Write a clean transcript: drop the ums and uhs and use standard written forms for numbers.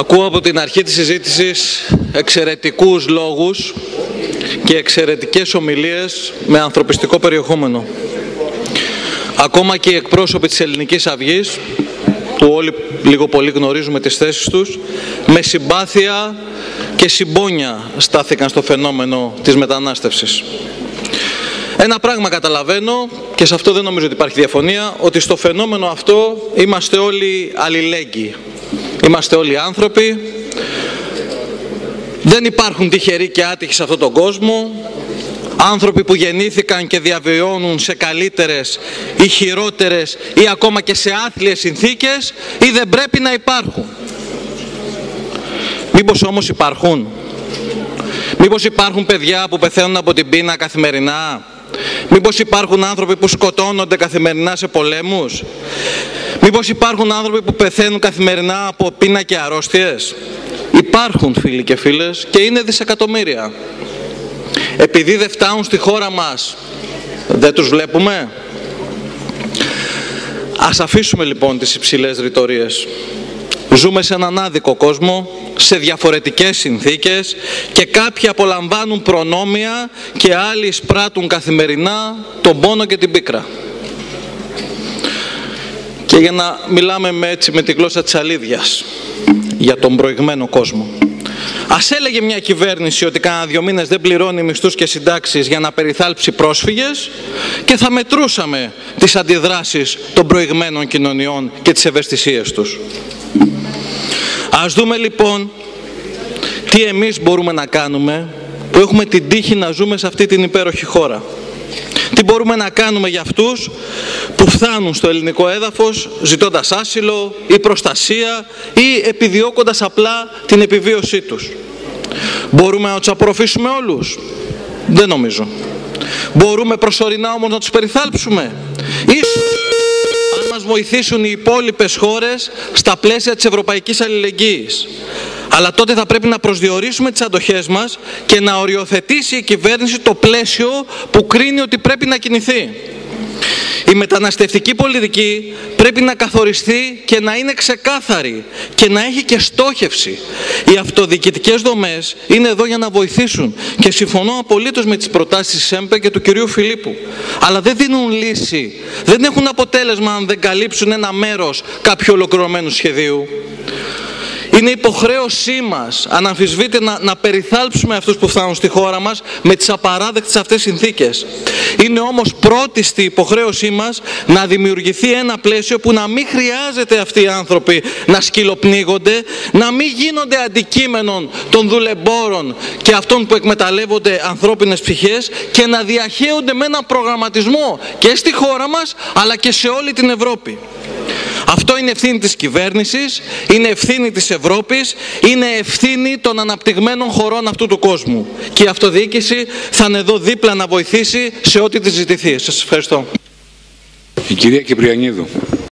Ακούω από την αρχή της συζήτησης εξαιρετικούς λόγους και εξαιρετικές ομιλίες με ανθρωπιστικό περιεχόμενο. Ακόμα και οι εκπρόσωποι της Ελληνικής Αυγής, που όλοι λίγο πολύ γνωρίζουμε τις θέσεις τους, με συμπάθεια και συμπόνια στάθηκαν στο φαινόμενο της μετανάστευσης. Ένα πράγμα καταλαβαίνω, και σε αυτό δεν νομίζω ότι υπάρχει διαφωνία, ότι στο φαινόμενο αυτό είμαστε όλοι αλληλέγγυοι. Είμαστε όλοι άνθρωποι, δεν υπάρχουν τυχεροί και άτυχοι σε αυτόν τον κόσμο, άνθρωποι που γεννήθηκαν και διαβιώνουν σε καλύτερες ή χειρότερες ή ακόμα και σε άθλιες συνθήκες ή δεν πρέπει να υπάρχουν. Μήπως όμως υπάρχουν? Μήπως υπάρχουν παιδιά που πεθαίνουν από την πείνα καθημερινά? Μήπως υπάρχουν άνθρωποι που σκοτώνονται καθημερινά σε πολέμους? Μήπως υπάρχουν άνθρωποι που πεθαίνουν καθημερινά από πείνα και αρρώστιες? Υπάρχουν, φίλοι και φίλες, και είναι δισεκατομμύρια. Επειδή δεν φτάνουν στη χώρα μας, δεν τους βλέπουμε? Ας αφήσουμε λοιπόν τις υψηλές ρητορίες. Ζούμε σε έναν άδικο κόσμο, σε διαφορετικές συνθήκες, και κάποιοι απολαμβάνουν προνόμια και άλλοι εισπράττουν καθημερινά τον πόνο και την πίκρα. Και για να μιλάμε με τη γλώσσα της αλήθειας για τον προηγμένο κόσμο. Ας έλεγε μια κυβέρνηση ότι κάνα 2 μήνες δεν πληρώνει μισθούς και συντάξεις για να περιθάλψει πρόσφυγες και θα μετρούσαμε τις αντιδράσεις των προηγμένων κοινωνιών και τις ευαισθησίες τους. Ας δούμε λοιπόν τι εμείς μπορούμε να κάνουμε που έχουμε την τύχη να ζούμε σε αυτή την υπέροχη χώρα. Τι μπορούμε να κάνουμε για αυτούς που φτάνουν στο ελληνικό έδαφος ζητώντας άσυλο ή προστασία ή επιδιώκοντας απλά την επιβίωσή τους. Μπορούμε να τους απορροφήσουμε όλους? Δεν νομίζω. Μπορούμε προσωρινά όμως να τους περιθάλψουμε? Ίσως αν μας βοηθήσουν οι υπόλοιπες χώρες στα πλαίσια της ευρωπαϊκής αλληλεγγύης. Αλλά τότε θα πρέπει να προσδιορίσουμε τις αντοχές μας και να οριοθετήσει η κυβέρνηση το πλαίσιο που κρίνει ότι πρέπει να κινηθεί. Η μεταναστευτική πολιτική πρέπει να καθοριστεί και να είναι ξεκάθαρη και να έχει και στόχευση. Οι αυτοδιοικητικές δομές είναι εδώ για να βοηθήσουν και συμφωνώ απολύτως με τις προτάσεις της ΕΜΠΕ και του κυρίου Φιλίππου. Αλλά δεν δίνουν λύση, δεν έχουν αποτέλεσμα αν δεν καλύψουν ένα μέρος κάποιου ολοκληρωμένου σχεδίου. Είναι υποχρέωσή μας, αναμφισβήτητα, να περιθάλψουμε αυτούς που φτάνουν στη χώρα μας με τις απαράδεκτες αυτές συνθήκες. Είναι όμως πρώτιστη υποχρέωσή μας να δημιουργηθεί ένα πλαίσιο που να μην χρειάζεται αυτοί οι άνθρωποι να σκυλοπνίγονται, να μην γίνονται αντικείμενων των δουλεμπόρων και αυτών που εκμεταλλεύονται ανθρώπινες ψυχές και να διαχέονται με έναν προγραμματισμό και στη χώρα μας αλλά και σε όλη την Ευρώπη. Αυτό είναι ευθύνη της κυβέρνησης, είναι ευθύνη της Ευρώπης, είναι ευθύνη των αναπτυγμένων χωρών αυτού του κόσμου. Και η αυτοδιοίκηση θα είναι εδώ δίπλα να βοηθήσει σε ό,τι της ζητηθεί. Σας ευχαριστώ. Η κυρία Κυπριανίδου.